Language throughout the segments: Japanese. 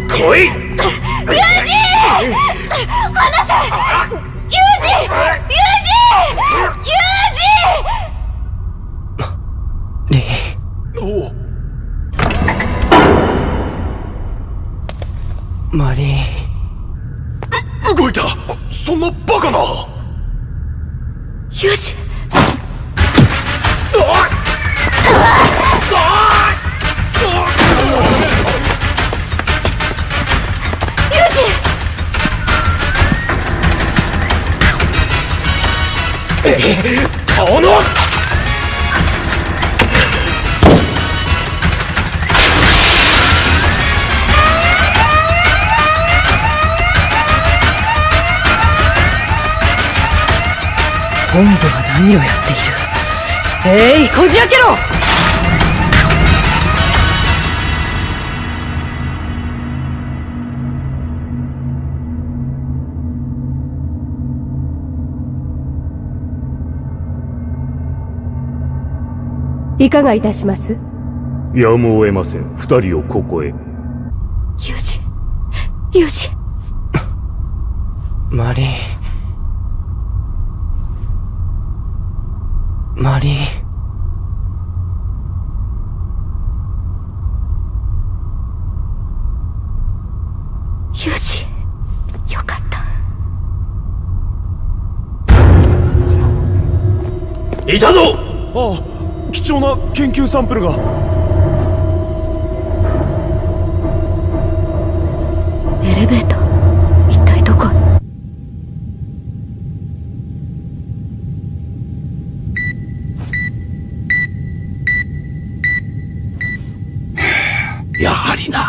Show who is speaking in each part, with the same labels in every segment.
Speaker 1: 来い。ユージ！
Speaker 2: 離せ！ユージ！
Speaker 3: リー。
Speaker 1: おう。
Speaker 3: マリン。
Speaker 1: 動いた！そんなバカな！
Speaker 2: ユージ！
Speaker 1: 顔の！
Speaker 3: 本部は何をやっている？こじ開けろ！
Speaker 4: いかがいたします？
Speaker 5: やむを得ません。二人をここへ。
Speaker 2: ユージ。
Speaker 3: マリン。
Speaker 2: ユージ、よかった。
Speaker 1: いたぞ！ああ、貴重な研究サンプルが。
Speaker 2: エレベーター、一体どこ？
Speaker 1: やはりな。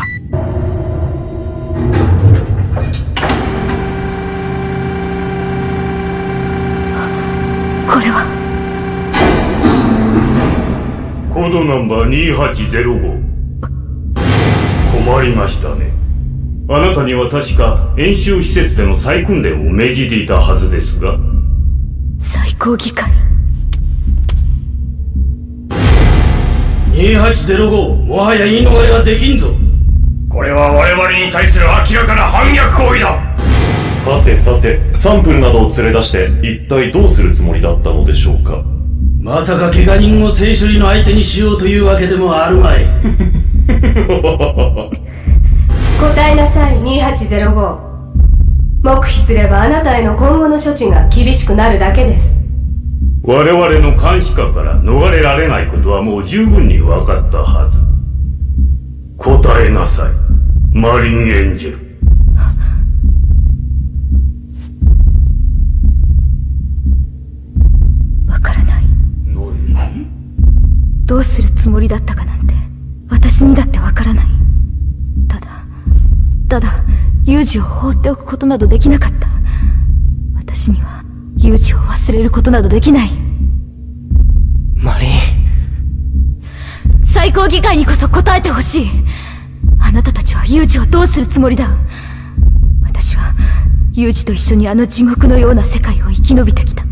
Speaker 2: これは
Speaker 5: コードナンバー2805。困りましたね。あなたには確か演習施設での再訓練を命じていたはずですが。
Speaker 2: 最高議会。
Speaker 6: 2805、もはや言い逃れはできんぞ。
Speaker 1: これは我々に対する明らかな反逆行為だ。
Speaker 7: さて、サンプルなどを連れ出して一体どうするつもりだったのでしょうか。
Speaker 6: まさか怪我人を聖処理の相手にしようというわけでもあるまい。
Speaker 4: 答えなさい、2805。黙秘すればあなたへの今後の処置が厳しくなるだけです。
Speaker 5: 我々の監視下から逃れられないことはもう十分に分かったはず。答えなさい、マリンエンジェル。
Speaker 2: わからない。どうするつもりだったかなんて私にだってわからない。ただユージを放っておくことなどできなかった。私にはユージを忘れることなどできない。
Speaker 3: マリン。
Speaker 2: 最高議会にこそ答えてほしい。あなたたちはユージをどうするつもりだ。私はユージと一緒にあの地獄のような世界を生き延びてきた。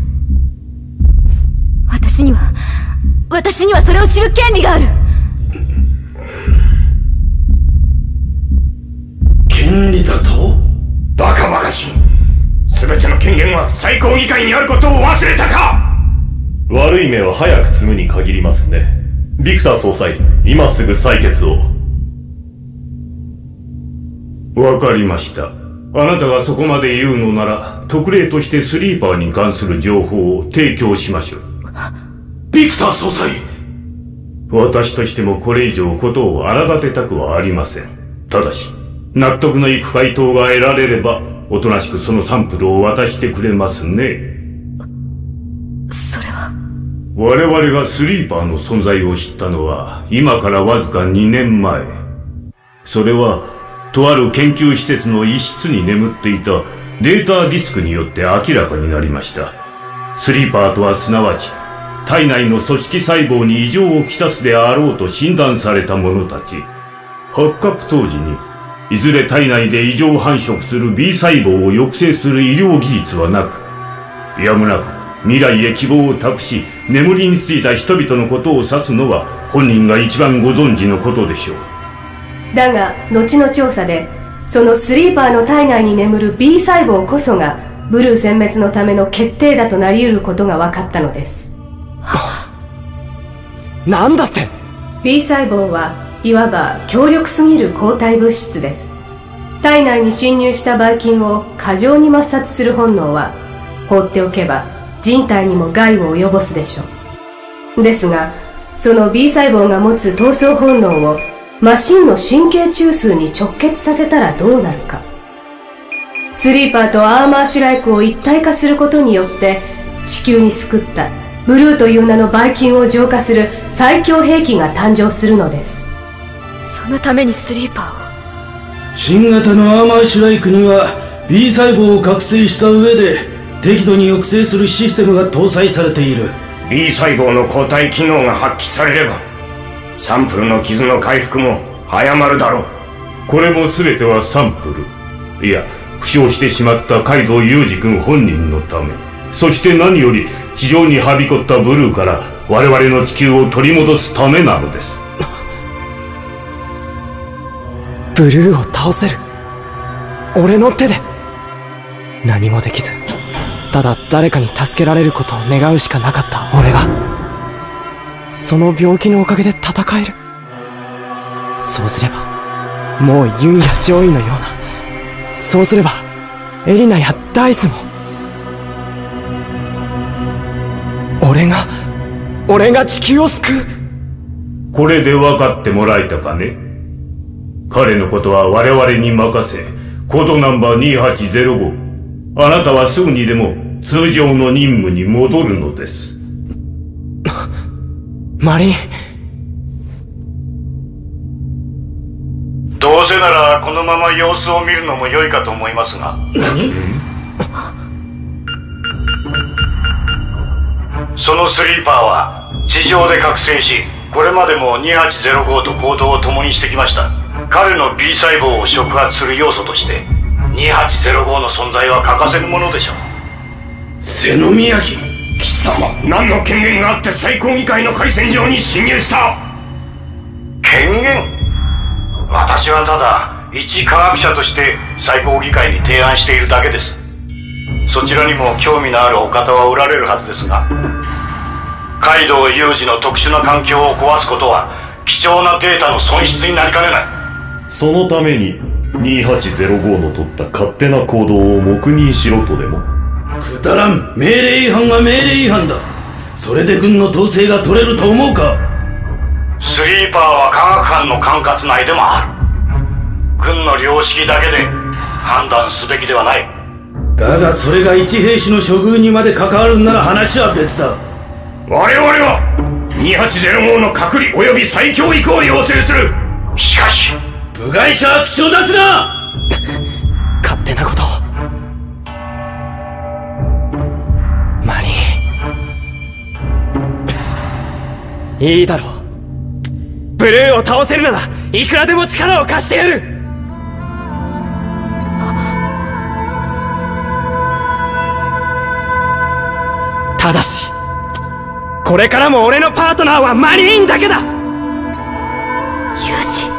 Speaker 2: 私にはそれを知る権利がある。
Speaker 6: 権利だと？
Speaker 1: バカバカしい。全ての権限は最高議会にあることを忘れたか！
Speaker 7: 悪い目は早く積むに限りますね。ビクター総裁、今すぐ採決を。
Speaker 5: わかりました。あなたがそこまで言うのなら、特例としてスリーパーに関する情報を提供しましょう。
Speaker 6: ビクター総裁！
Speaker 5: 私としてもこれ以上ことを荒立てたくはありません。ただし、納得のいく回答が得られれば、おとなしくそのサンプルを渡してくれますね。
Speaker 2: それは。
Speaker 5: 我々がスリーパーの存在を知ったのは、今からわずか2年前。それは、とある研究施設の一室に眠っていたデータディスクによって明らかになりました。スリーパーとはすなわち、体内の組織細胞に異常をきたすであろうと診断された者たち。発覚当時に、いずれ体内で異常繁殖する B 細胞を抑制する医療技術はなく、やむなく未来へ希望を託し、眠りについた人々のことを指すのは本人が一番ご存知のことでしょう。
Speaker 4: だが後の調査でそのスリーパーの体内に眠る B 細胞こそがブルー殲滅のための決定打となり得ることが分かったのです。
Speaker 8: なんだって。
Speaker 4: B 細胞はいわば強力すぎる抗体物質です。体内に侵入したばい菌を過剰に抹殺する本能は放っておけば人体にも害を及ぼすでしょう。ですがその B 細胞が持つ闘争本能をマシンの神経中枢に直結させたらどうなるか。スリーパーとアーマーシュライクを一体化することによって地球に救ったブルーという名のばい菌を浄化する最強兵器が誕生するのです。
Speaker 2: そのためにスリーパーを。
Speaker 6: 新型のアーマーシュライクには B 細胞を覚醒した上で適度に抑制するシステムが搭載されている。
Speaker 1: B 細胞の抗体機能が発揮されればサンプルの傷の回復も早まるだろう。
Speaker 5: これも全てはサンプル、いや負傷してしまったカイドウユージ君本人のため、そして何より地上にはびこったブルーから我々の地球を取り戻すためなのです。
Speaker 8: ブルーを倒せる。俺の手で。何もできず、ただ誰かに助けられることを願うしかなかった俺が、その病気のおかげで戦える。そうすればもうユンやジョイのような、そうすればエリナやダイスも、俺が地球を救う。
Speaker 5: これで分かってもらえたかね。彼のことは我々に任せ、コードナンバー2805、あなたはすぐにでも通常の任務に戻るのです。
Speaker 8: マリン、
Speaker 9: どうせならこのまま様子を見るのも良いかと思いますが。そのスリーパーは地上で覚醒し、これまでも2805と行動を共にしてきました。彼の B 細胞を触発する要素として2805の存在は欠かせぬものでしょう。
Speaker 6: 瀬野宮城、
Speaker 1: 貴様何の権限があって最高議会の回線上に侵入した？
Speaker 9: 権限？私はただ一科学者として最高議会に提案しているだけです。そちらにも興味のあるお方はおられるはずですが、カイドウユージの特殊な環境を壊すことは貴重なデータの損失になりかねない。
Speaker 7: そのために2805の取った勝手な行動を黙認しろとでも？
Speaker 6: くだらん。命令違反は命令違反だ。それで軍の統制が取れると思うか？
Speaker 9: スリーパーは科学班の管轄内でもある。軍の良識だけで判断すべきではない。
Speaker 6: だがそれが一兵士の処遇にまで関わるんなら話は別だ。
Speaker 1: 我々は2805の隔離及び再教育を要請する。
Speaker 9: しかし
Speaker 6: 部外者は口を出すな。
Speaker 8: 勝手なことを。マリン、いいだろう。ブルーを倒せるならいくらでも力を貸してやる。ただしこれからも俺のパートナーはマリーンだけだ。
Speaker 2: ユージ、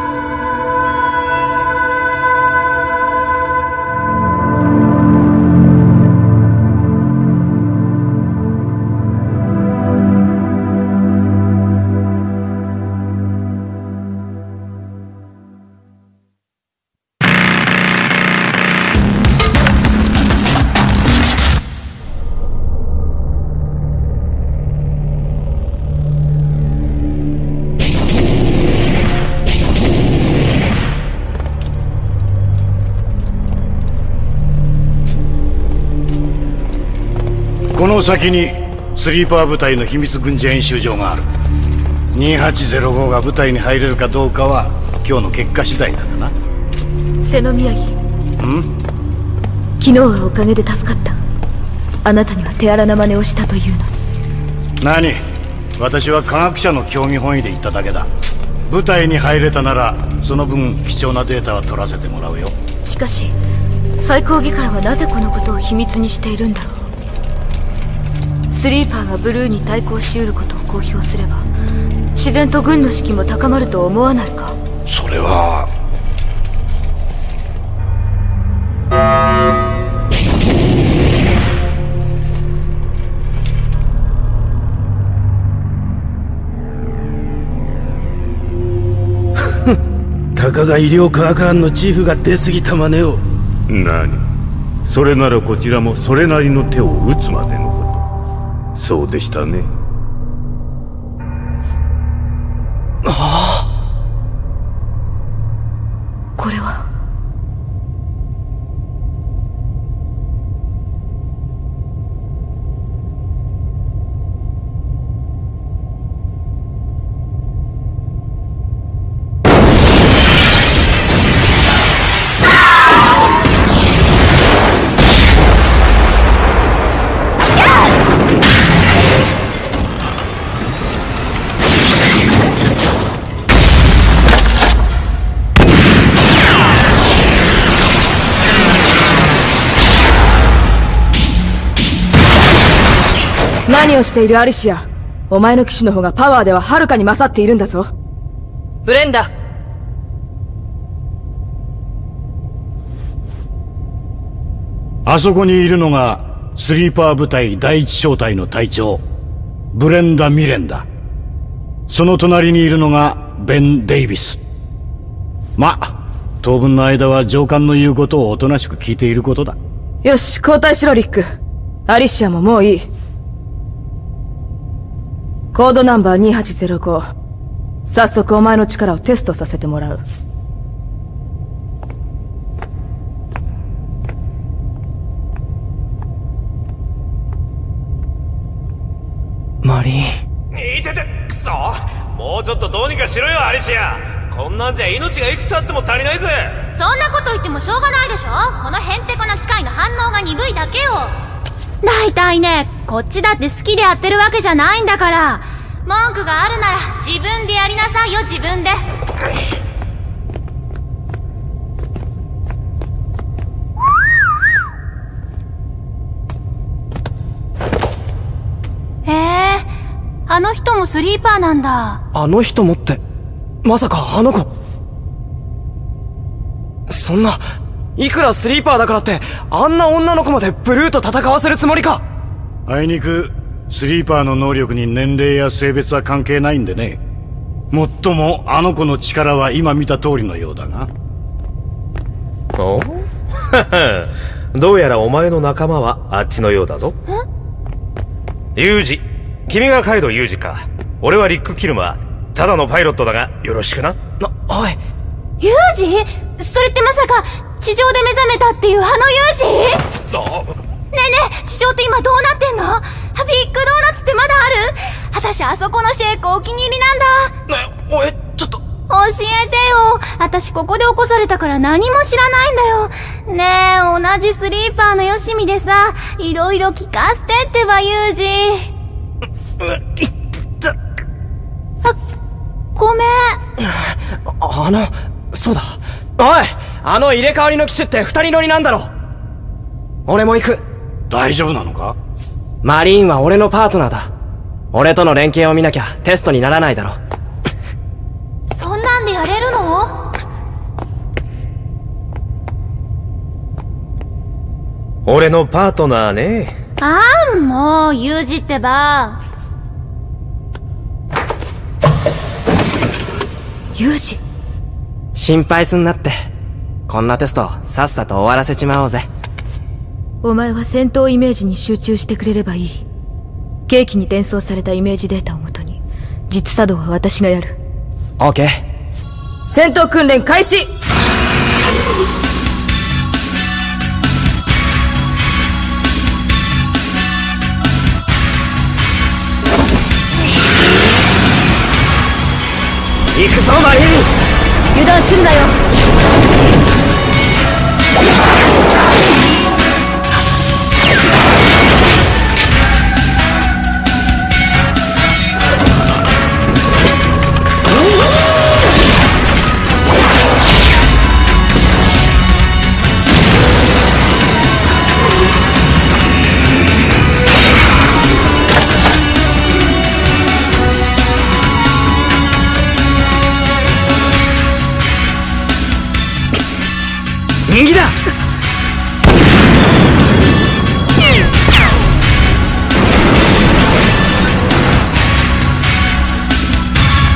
Speaker 9: この先にスリーパー部隊の秘密軍事演習場がある。2805が部隊に入れるかどうかは今日の結果次第だがな。
Speaker 2: 瀬野宮城、昨日はおかげで助かった。あなたには手荒な真似をしたというのに。
Speaker 9: 何？私は科学者の興味本位で言っただけだ。部隊に入れたならその分貴重なデータは取らせてもらうよ。
Speaker 2: しかし最高議会はなぜこのことを秘密にしているんだろう。スリーパーがブルーに対抗しうることを公表すれば自然と軍の士気も高まると思わないか？
Speaker 9: それは
Speaker 6: かが医療科学班のチーフが出過ぎた真似を。
Speaker 5: 何？それならこちらもそれなりの手を打つまでのこと。そうでしたね。
Speaker 2: ああ。これは。
Speaker 3: 何をしているアリシア。お前の騎士の方がパワーでははるかに勝っているんだぞ。ブレンダ。
Speaker 10: あそこにいるのがスリーパー部隊第一小隊の隊長ブレンダ・ミレンだ。その隣にいるのがベン・デイビス。当分の間は上官の言うことをおとなしく聞いていることだ。
Speaker 3: よし、交代しろリック。アリシアももういい。コードナンバー2805。早速お前の力をテストさせてもらう。
Speaker 8: マリン。
Speaker 11: いてて、くそ！もうちょっとどうにかしろよ、アリシア。こんなんじゃ命がいくつあっても足りないぜ。
Speaker 12: そんなこと言ってもしょうがないでしょ。このヘンテコな機械の反応が鈍いだけよ。大体ね、こっちだって好きでやってるわけじゃないんだから。文句があるなら自分でやりなさいよ、自分で。あの人もスリーパーなんだ。
Speaker 8: あの人もって、まさかあの子。そんな、いくらスリーパーだからって、あんな女の子までブルーと戦わせるつもりか。
Speaker 10: あいにく、スリーパーの能力に年齢や性別は関係ないんでね。もっとも、あの子の力は今見た通りのようだが。
Speaker 11: おどうやらお前の仲間はあっちのようだぞ。ユージ。君がカイド・ユージか。俺はリック・キルマー。ただのパイロットだが、よろしくな。
Speaker 8: おい。
Speaker 12: ユージ？それってまさか、地上で目覚めたっていうあのユージ？ねえねえ、地上って今どうなってんの？ビッグドーナツってまだある？私あそこのシェイクお気に入りなんだ。
Speaker 8: おい、ちょっと。
Speaker 12: 教えてよ。私ここで起こされたから何も知らないんだよ。ねえ、同じスリーパーのよしみでさ、いろいろ聞かせてってば、ユージ。ごめん。
Speaker 8: そうだ。おい、あの入れ替わりの機種って二人乗りなんだろ。俺も行く。
Speaker 10: 大丈夫なのか？
Speaker 8: マリーンは俺のパートナーだ。俺との連携を見なきゃテストにならないだろ。
Speaker 12: そんなんでやれるの？
Speaker 11: 俺のパートナーね。
Speaker 12: もう、ユージってば。
Speaker 2: ユージ？
Speaker 8: 心配すんなって。こんなテスト、さっさと終わらせちまおうぜ。
Speaker 2: お前は戦闘イメージに集中してくれればいい。ケーキに転送されたイメージデータをもとに、実作動は私がやる。
Speaker 8: オーケー。
Speaker 3: 戦闘訓練開始！
Speaker 8: 行くぞマリーン！
Speaker 2: 油断するなよ。
Speaker 8: 人気だ！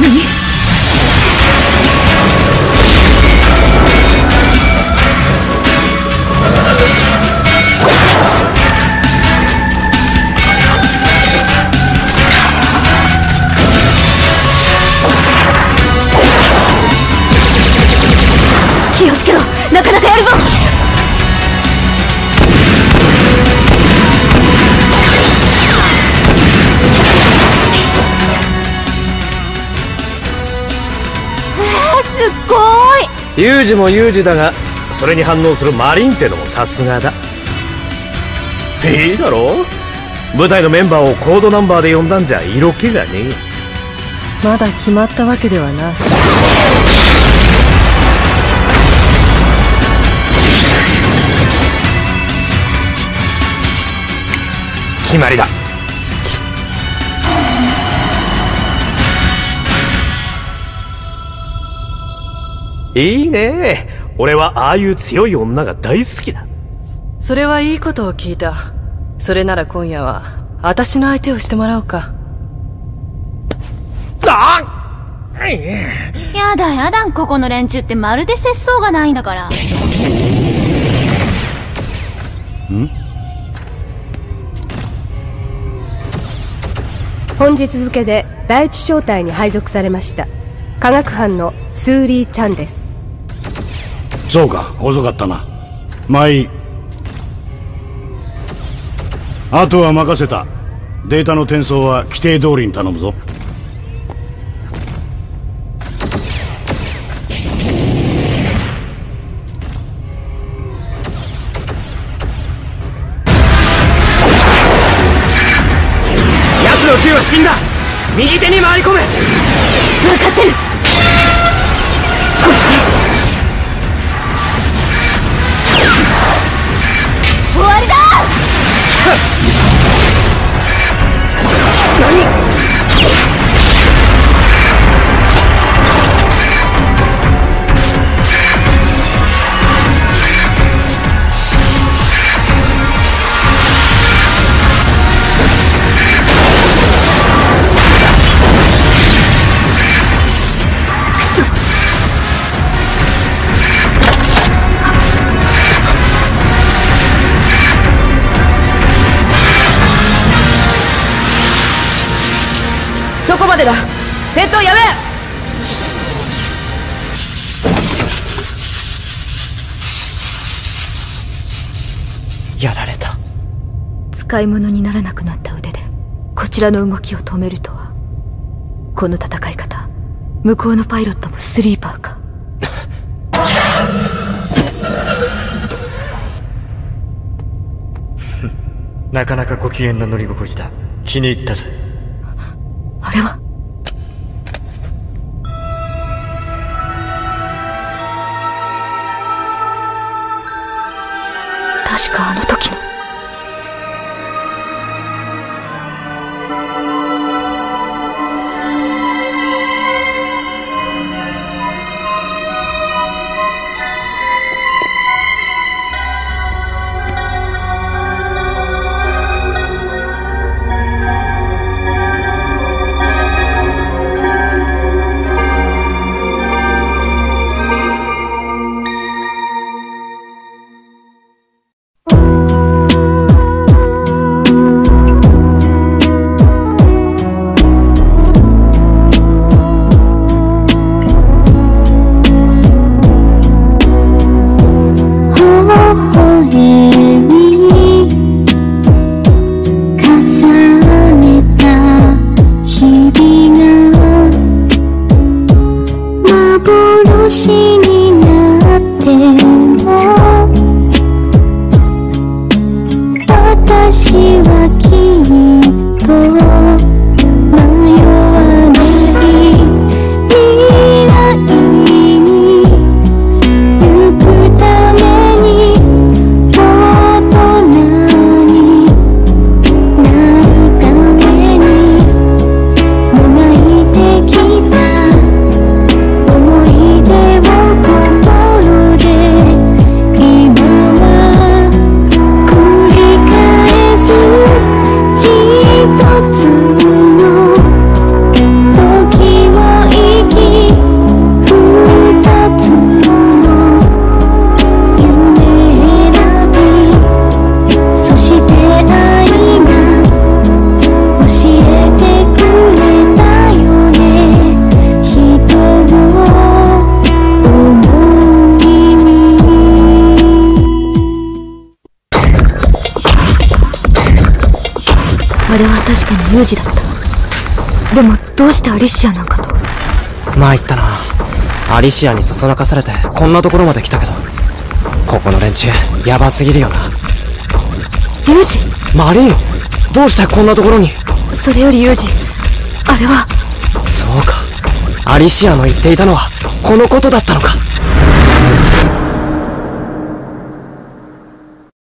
Speaker 2: 何？
Speaker 11: ユージもユージだが、それに反応するマリンってのもさすがだ。いいだろう、部隊のメンバーをコードナンバーで呼んだんじゃ色気がねえ。
Speaker 3: まだ決まったわけではない。
Speaker 11: 決まりだ。いいね。俺はああいう強い女が大好きだ。
Speaker 3: それはいいことを聞いた。それなら今夜は私の相手をしてもらおうか。
Speaker 12: やだやだ、ここの連中ってまるで節操がないんだから。
Speaker 4: 本日付で第一小隊に配属されました科学班のスーリー・チャンです。
Speaker 10: そうか、遅かったな。まあいい。あとは任せた。データの転送は規定通りに頼むぞ。
Speaker 8: 奴の銃は死んだ。右手に回り込め。
Speaker 2: 分かってる。終わりだ。
Speaker 8: 何？
Speaker 3: そこまでだ。戦闘やめ。
Speaker 8: やられた。
Speaker 2: 使い物にならなくなった腕でこちらの動きを止めるとは。この戦い方、向こうのパイロットもスリーパーか。
Speaker 8: なかなかご機嫌な乗り心地だ。気に入ったぜ。
Speaker 2: あれは確かあの時の。あれは確かにユージだった。でもどうしてアリシアなんかと。
Speaker 8: 参ったな。アリシアにそそらかされてこんなところまで来たけど、ここの連中ヤバすぎるよな。
Speaker 2: ユージ、
Speaker 8: マリーン、どうしてこんなところに。
Speaker 2: それよりユージ、あれは。
Speaker 8: そうか、アリシアの言っていたのはこのことだったのか。